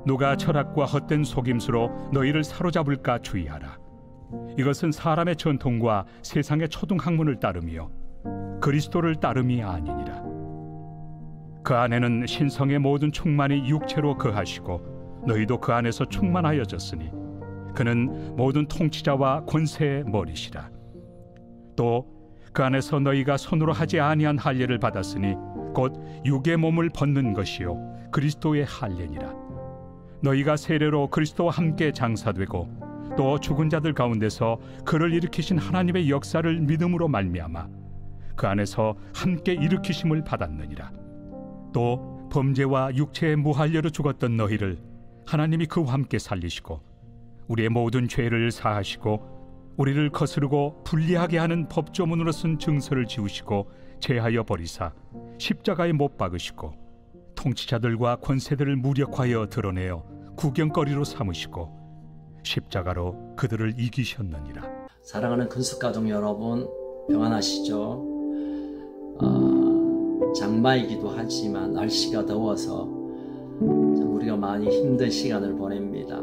누가 철학과 헛된 속임수로 너희를 사로잡을까 주의하라. 이것은 사람의 전통과 세상의 초등학문을 따름이요 그리스도를 따름이 아니니라. 그 안에는 신성의 모든 충만이 육체로 거하시고 너희도 그 안에서 충만하여졌으니 그는 모든 통치자와 권세의 머리시라. 또 그 안에서 너희가 손으로 하지 아니한 할례를 받았으니 곧 육의 몸을 벗는 것이요 그리스도의 할례니라. 너희가 세례로 그리스도와 함께 장사되고 또 죽은 자들 가운데서 그를 일으키신 하나님의 역사를 믿음으로 말미암아 그 안에서 함께 일으키심을 받았느니라. 또 범죄와 육체의 무할례로 죽었던 너희를 하나님이 그와 함께 살리시고 우리의 모든 죄를 사하시고 우리를 거스르고 불리하게 하는 법조문으로 쓴 증서를 지우시고 제하여 버리사 십자가에 못 박으시고 통치자들과 권세들을 무력하여 드러내어 구경거리로 삼으시고 십자가로 그들을 이기셨느니라. 사랑하는 근숙가족 여러분, 평안하시죠? 장마이기도 하지만 날씨가 더워서 우리가 많이 힘든 시간을 보냅니다.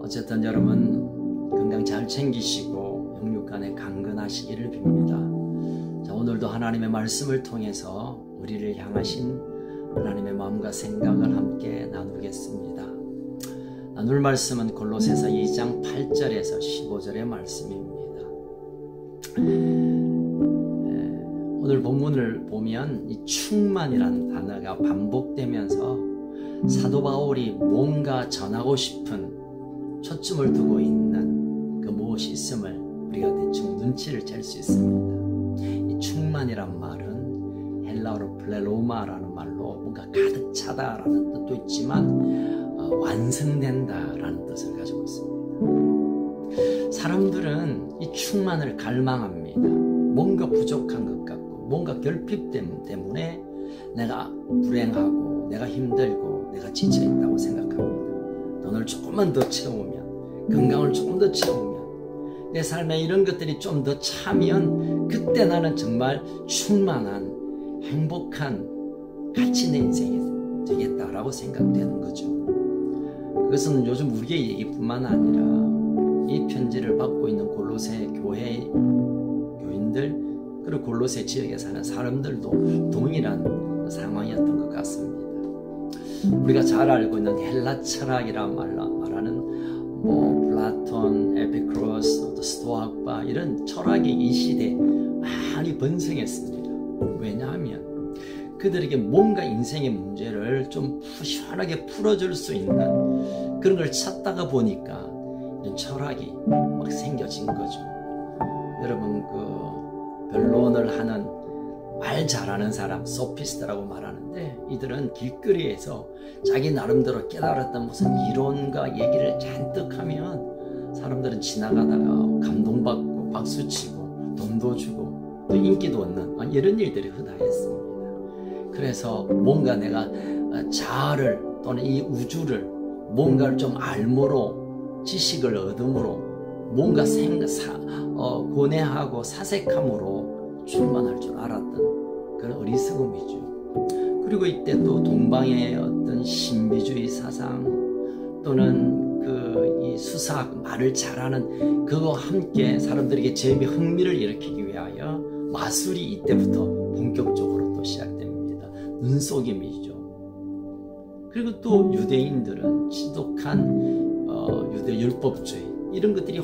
어쨌든 여러분 건강 잘 챙기시고 영육간에 강건하시기를 빕니다. 자, 오늘도 하나님의 말씀을 통해서 우리를 향하신 하나님의 마음과 생각을 함께 나누겠습니다. 나눌 말씀은 골로새서 2장 8절에서 15절의 말씀입니다. 오늘 본문을 보면 이 충만이라는 단어가 반복되면서 사도 바울이 뭔가 전하고 싶은 초점을 두고 있는 그 무엇이 있음을 우리가 대충 눈치를 챌 수 있습니다. 이 충만이란 말은 헬라어로 플레로마라는 말로 뭔가 가득 차다라는 뜻도 있지만 완성된다라는 뜻을 가지고 있습니다. 사람들은 이 충만을 갈망합니다. 뭔가 부족한 것 같고 뭔가 결핍됨 때문에 내가 불행하고 내가 힘들고 내가 지쳐있다고 생각합니다. 돈을 조금만 더 채우면 건강을 조금 더 채우면 내 삶에 이런 것들이 좀 더 차면 그때 나는 정말 충만한 행복한 가치 있는 인생이 되겠다라고 생각되는 거죠. 그것은 요즘 우리의 얘기뿐만 아니라 이 편지를 받고 있는 골로새 교회 교인들 그리고 골로새 지역에 사는 사람들도 동일한 상황이었던 것 같습니다. 우리가 잘 알고 있는 헬라 철학이란 말하는 플라톤, 에피쿠로스, 스토아과 이런 철학이 이 시대에 많이 번성했습니다. 왜냐하면 그들에게 뭔가 인생의 문제를 좀 시원하게 풀어줄 수 있는 그런 걸 찾다가 보니까 이런 철학이 막 생겨진 거죠. 여러분 변론을 하는 말 잘하는 사람, 소피스트라고 말하는데 이들은 길거리에서 자기 나름대로 깨달았던 무슨 이론과 얘기를 잔뜩 하면 사람들은 지나가다가 감동받고 박수치고 돈도 주고 또 인기도 얻는 이런 일들이 흔하였습니다. 그래서 뭔가 내가 자아를 또는 이 우주를 뭔가를 좀 알므로 지식을 얻음으로 뭔가 고뇌하고 사색함으로 충만할 줄 알았던 그런 어리석음이죠. 그리고 이때 또 동방의 어떤 신비주의 사상 또는 이 수사학 말을 잘하는 그거와 함께 사람들에게 재미 흥미를 일으키기 위하여 마술이 이때부터 본격적으로 또 시작됩니다. 눈속임이죠. 그리고 또 유대인들은 지독한 유대 율법주의 이런 것들이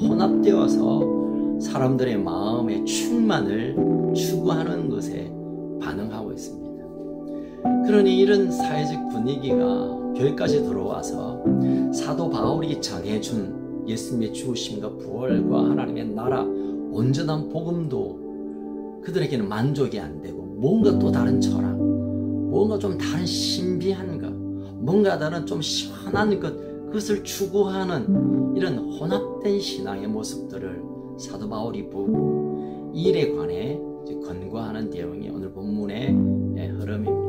혼합되어서 사람들의 마음의 충만을 추구하는 것에 반응하고 있습니다. 그러니 이런 사회적 분위기가 교회까지 들어와서 사도 바울이 전해준 예수님의 죽으심과 부활과 하나님의 나라 온전한 복음도 그들에게는 만족이 안 되고 뭔가 또 다른 철학, 뭔가 좀 다른 신비한 것, 뭔가 다른 좀 시원한 그것을 추구하는 이런 혼합된 신앙의 모습들을 사도 바울이 보고 이 일에 관해 권고하는 내용이 오늘 본문의 흐름입니다.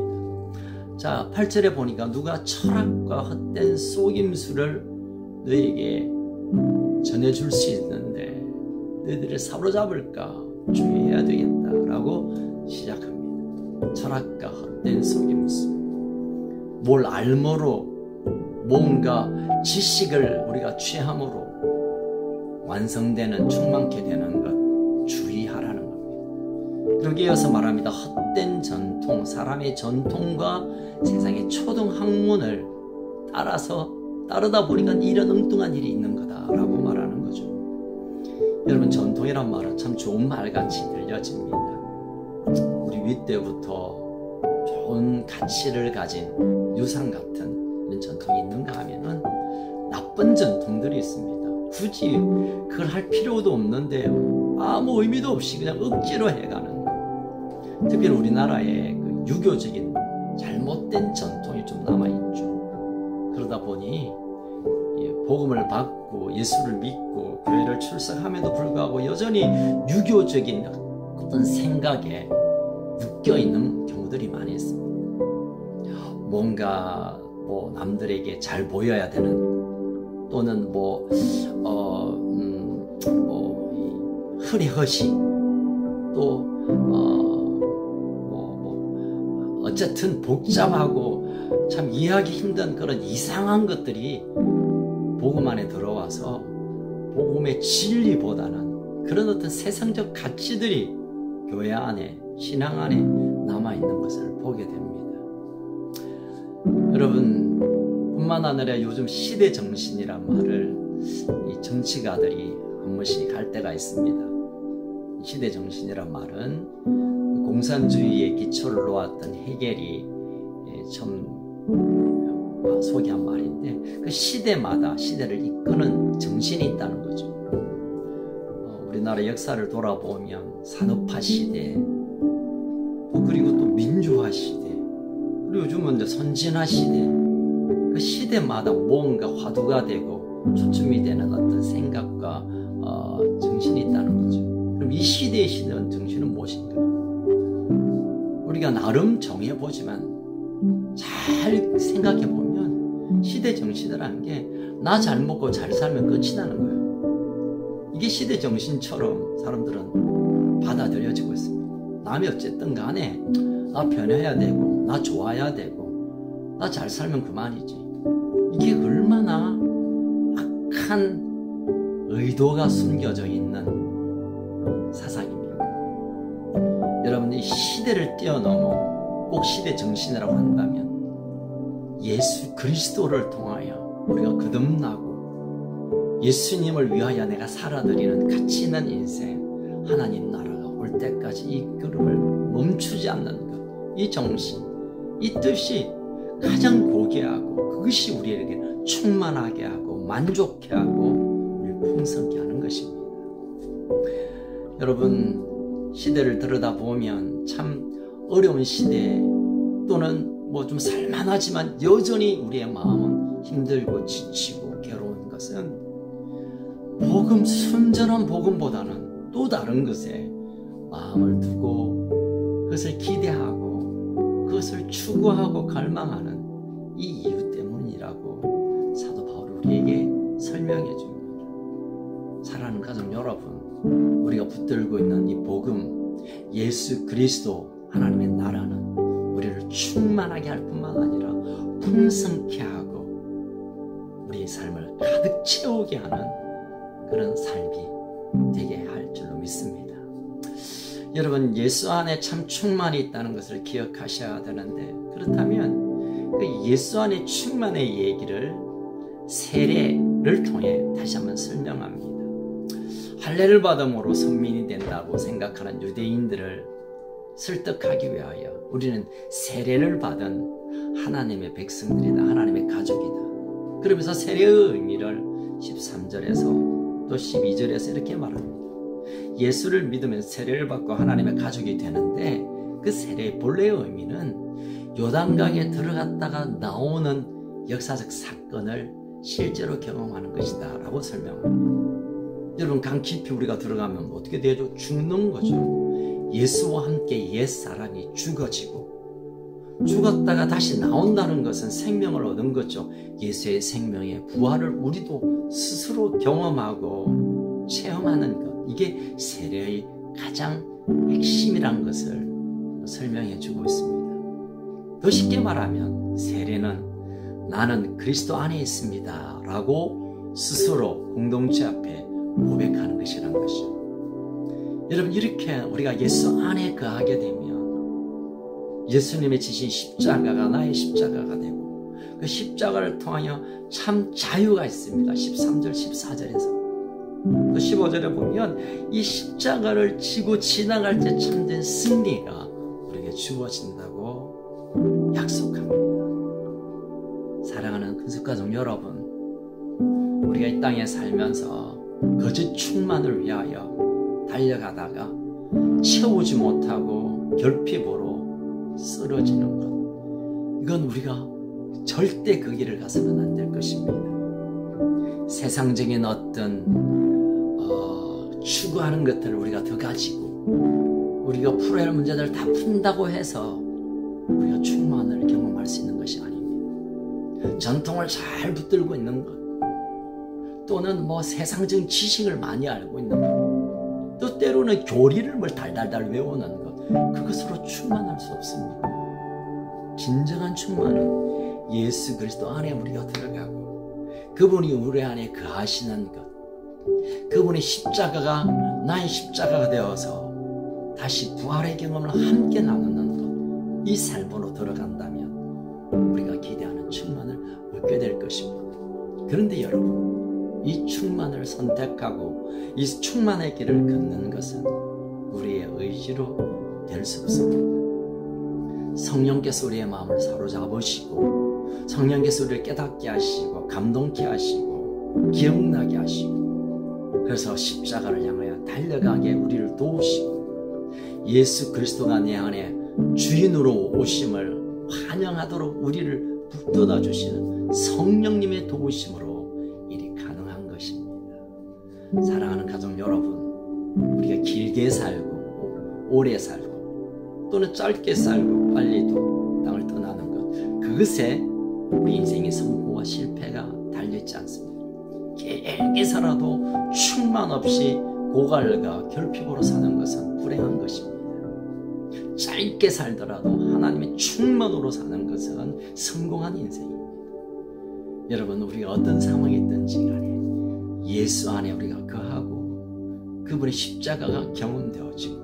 자, 8절에 보니까 누가 철학과 헛된 속임수를 너에게 전해줄 수 있는데 너희들을 사로잡을까 주의해야 되겠다라고 시작합니다. 철학과 헛된 속임수. 뭘 알므로 뭔가 지식을 우리가 취함으로 완성되는 충만케 되는 것 주의하라는 겁니다. 그러기 위해서 말합니다. 헛된 전통, 사람의 전통과 세상의 초등학문을 따르다 보니까 이런 엉뚱한 일이 있는 거다라고 말하는 거죠. 여러분, 전통이란 말은 참 좋은 말같이 들려집니다. 우리 윗때부터 좋은 가치를 가진 유산 같은 이런 전통이 있는가 하면은 나쁜 전통들이 있습니다. 굳이 그걸 할 필요도 없는데요, 아무 의미도 없이 그냥 억지로 해가는 거. 특별히 우리나라의 그 유교적인 잘못된 전통이 좀 남아있죠. 그러다 보니 복음을 받고 예수를 믿고 교회를 출석함에도 불구하고 여전히 유교적인 어떤 생각에 묶여있는 경우들이 많이 있습니다. 뭔가 남들에게 잘 보여야 되는, 또는 흐리허시, 또 어쨌든 복잡하고 참 이해하기 힘든 그런 이상한 것들이 복음 안에 들어와서 복음의 진리보다는 그런 어떤 세상적 가치들이 교회 안에, 신앙 안에 남아있는 것을 보게 됩니다. 여러분, 뿐만 아니라 요즘 시대정신이란 말을 이 정치가들이 한 번씩 할 때가 있습니다. 시대정신이란 말은 공산주의의 기초를 놓았던 헤겔이 좀 소개한 말인데, 그 시대마다 시대를 이끄는 정신이 있다는 거죠. 우리나라 역사를 돌아보면 산업화 시대, 그리고 또 민주화 시대, 그리고 요즘은 이제 선진화 시대, 그 시대마다 뭔가 화두가 되고 초점이 되는 어떤 생각과 정신이 있다는 거죠. 그럼 이 시대의 시대는 정신은 무엇인가? 우리가 나름 정해보지만 잘 생각해보면 시대 정신이라는 게 나 잘 먹고 잘 살면 끝이 나는 거예요. 이게 시대 정신처럼 사람들은 받아들여지고 있습니다. 남이 어쨌든 간에 나 변해야 되고, 나 좋아야 되고, 나 잘 살면 그만이지. 이게 얼마나 악한 의도가 숨겨져 있는 사상입니까? 여러분이 시대를 뛰어넘어 꼭 시대 정신이라고 한다면 예수 그리스도를 통하여 우리가 거듭나고 예수님을 위하여 내가 살아드리는 가치 있는 인생, 하나님 나라가 올 때까지 이 걸음을 멈추지 않는 것, 이 정신, 이 뜻이 가장 고귀하고 그것이 우리에게 충만하게 하고 만족해 하고 우리를 풍성케 하는 것입니다. 여러분, 시대를 들여다보면 참 어려운 시대, 또는 좀 살만하지만 여전히 우리의 마음은 힘들고 지치고 괴로운 것은 순전한 복음보다는 또 다른 것에 마음을 두고 그것을 기대하고 그것을 추구하고 갈망하는 이 이유 때문이라고 사도 바울이 우리에게 설명해 줍니다. 사랑하는 가족 여러분, 우리가 붙들고 있는 이 복음, 예수 그리스도 하나님의 나라는 우리를 충만하게 할 뿐만 아니라 풍성케 하고 우리의 삶을 가득 채우게 하는 그런 삶이 되게 할 줄로 믿습니다. 여러분, 예수 안에 참 충만이 있다는 것을 기억하셔야 되는데, 그렇다면 그 예수 안에 충만의 얘기를 세례를 통해 다시 한번 설명합니다. 할례를 받음으로 선민이 된다고 생각하는 유대인들을 설득하기 위하여 우리는 세례를 받은 하나님의 백성들이다, 하나님의 가족이다. 그러면서 세례의 의미를 13절에서 또 12절에서 이렇게 말합니다. 예수를 믿으면 세례를 받고 하나님의 가족이 되는데, 그 세례의 본래의 의미는 요단강에 들어갔다가 나오는 역사적 사건을 실제로 경험하는 것이다 라고 설명합니다. 여러분, 강 깊이 우리가 들어가면 어떻게 되죠? 죽는 거죠. 예수와 함께 옛사람이 죽었다가 다시 나온다는 것은 생명을 얻은 거죠. 예수의 생명의 부활을 우리도 스스로 경험하고 체험하는 것, 이게 세례의 가장 핵심이라는 것을 설명해 주고 있습니다. 더 쉽게 말하면 세례는 나는 그리스도 안에 있습니다 라고 스스로 공동체 앞에 고백하는 것이란 것이죠. 여러분, 이렇게 우리가 예수 안에 거하게 되면 예수님의 지신 십자가가 나의 십자가가 되고 그 십자가를 통하여 참 자유가 있습니다. 13절 14절에서 또 15절에 보면 이 십자가를 지고 지나갈 때 참된 승리가 우리에게 주어진다고 약속합니다. 사랑하는 큰숙가족 여러분, 우리가 이 땅에 살면서 거짓 충만을 위하여 달려가다가 채우지 못하고 결핍으로 쓰러지는 것, 이건 우리가 절대 그 길을 가서는 안 될 것입니다. 세상적인 어떤 추구하는 것들을 우리가 더 가지고 우리가 풀어야 할 문제들을 다 푼다고 해서 우리가 충만을 경험할 수 있는 것이 아닙니다. 전통을 잘 붙들고 있는 것, 또는 세상적인 지식을 많이 알고 있는 것, 또 때로는 교리를 달달달 외우는 것, 그것으로 충만할 수 없습니다. 진정한 충만은 예수 그리스도 안에 우리가 들어가고 그분이 우리 안에 거하시는 것, 그분의 십자가가 나의 십자가가 되어서 다시 부활의 경험을 함께 나누는 것, 이 삶으로 들어간다면 우리가 기대하는 충만을 얻게 될 것입니다. 그런데 여러분, 이 충만을 선택하고 이 충만의 길을 걷는 것은 우리의 의지로 될 수 없습니다. 성령께서 우리의 마음을 사로잡으시고 성령께서 우리를 깨닫게 하시고 감동케 하시고 기억나게 하시고, 그래서 십자가를 향하여 달려가게 우리를 도우시고 예수 그리스도가 내 안에 주인으로 오심을 환영하도록 우리를 붙들어 주시는 성령님의 도우심으로 일이 가능한 것입니다. 사랑하는 가족 여러분, 우리가 길게 살고 오래 살고 또는 짧게 살고 빨리도 땅을 떠나는 것, 그것에 우리 인생의 성공과 실패가 달려있지 않습니다. 길게 살아도 충만 없이 고갈과 결핍으로 사는 것은 불행한 것입니다. 짧게 살더라도 하나님의 충만으로 사는 것은 성공한 인생입니다. 여러분, 우리가 어떤 상황이 있든지 간에 예수 안에 우리가 거하고 그분의 십자가가 경험되어지고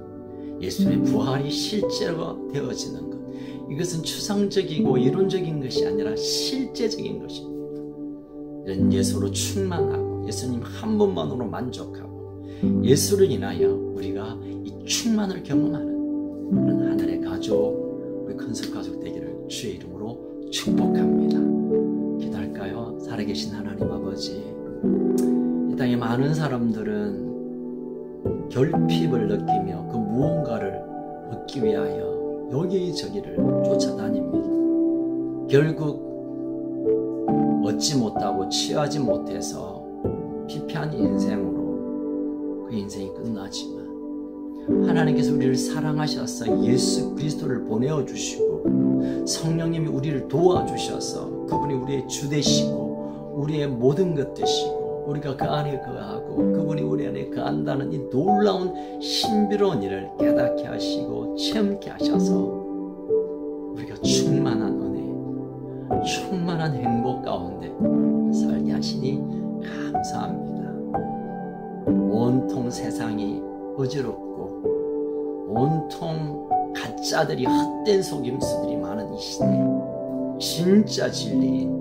예수님의 부활이 실제로 되어지는 것, 이것은 추상적이고 이론적인 것이 아니라 실제적인 것입니다. 이런 예수로 충만하고 예수님 한 분만으로 만족하고 예수를 인하여 우리가 이 충만을 경험하는 그런 하늘의 가족, 우리 큰석 가족 되기를 주의 이름으로 축복합니다. 기도할까요? 살아계신 하나님 아버지, 이 땅에 많은 사람들은 결핍을 느끼며 그 무언가를 얻기 위하여 여기저기를 쫓아다닙니다. 결국 얻지 못하고 취하지 못해서 피폐한 인생으로 그 인생이 끝나지만, 하나님께서 우리를 사랑하셔서 예수 그리스도를 보내어 주시고 성령님이 우리를 도와주셔서 그분이 우리의 주 되시고 우리의 모든 것 되시고 우리가 그 안에 거하고 그분이 우리 안에 거한다는 이 놀라운 신비로운 일을 깨닫게 하시고 체험케 하셔서 우리가 충만한 은혜, 충만한 행복 가운데 살게 하시니 감사합니다. 온통 세상이 어지럽고 온통 가짜들이, 헛된 속임수들이 많은 이 시대에 진짜 진리인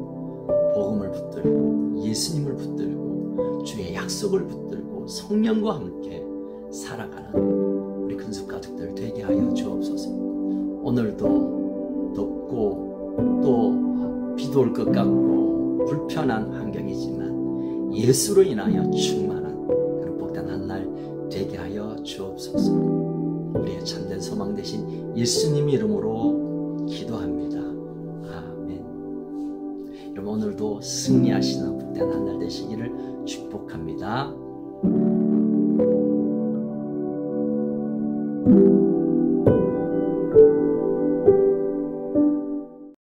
복음을 붙들고 예수님을 붙들고 주의 약속을 붙들고 성령과 함께 살아가는 우리 큰숙 가족들 되게 하여 주옵소서. 오늘도 덥고 또 비도 올 것 같고 불편한 환경이지만 예수로 인하여 충만한 그런 복된 날 되게 하여 주옵소서. 우리의 참된 소망 되신 예수님 이름으로 기도합니다. 아멘. 여러분, 오늘도 승리하시는 복된 날 되시기를 축복합니다.